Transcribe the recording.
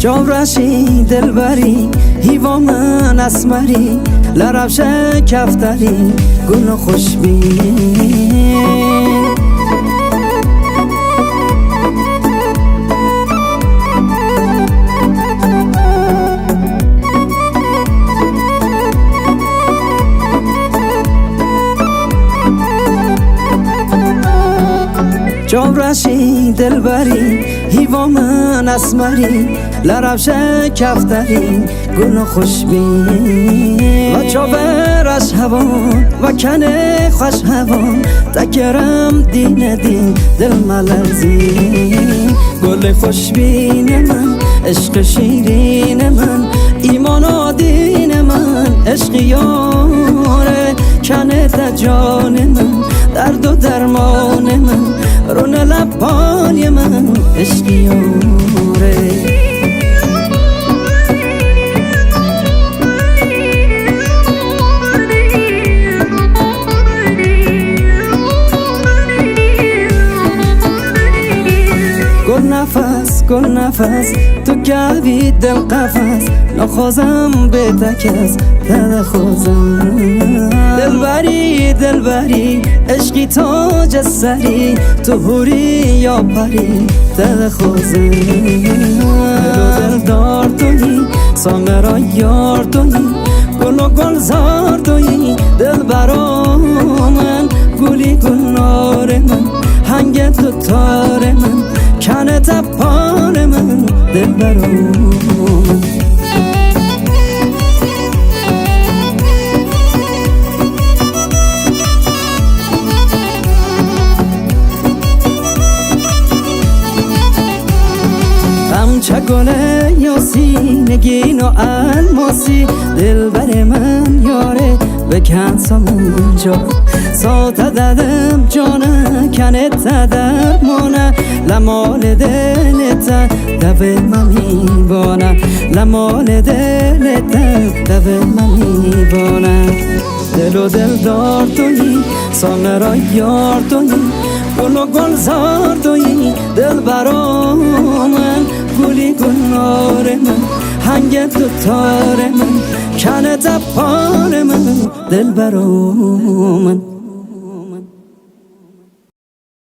جامرشی دلبری هیوا من اسمری لرفش کفتری گل و خوشبین جامرشی دلبری هیوا من اسمری لرفش کفتری گل و خوشبین و چاورش هوان و کنه خوش هوان تکرم دین دین دل ملرزین گل خوشبین من عشق شیرین من ایمان و دین من عشق یاره کنه تا جان من درد و درمان من رون لبان من عشق یاره گل نفس تو گوی دل قفس نخوازم به تکس تدخوزم دلبری عشقی تاج سری تو هوری یا پری تدخوزم دل دار تویی سامرا یار تویی گل و گلزار تویی دل برا من گلی گلنار من هنگ تو تار من کنه تپان من دل برا من غمچه گله یاسی نگین و الماسی دل بر من یاره بکن سامونجا ساته ددم جانه کنه تدرمانه لمال دلتا دو ممیبانه لمال دلتا دو ممیبانه دل و دل دار تویی سامرا یار تویی گل و گلزار تویی دل برا من گلی گلنار من هنگ تو تار من کنه تپان من دل برا من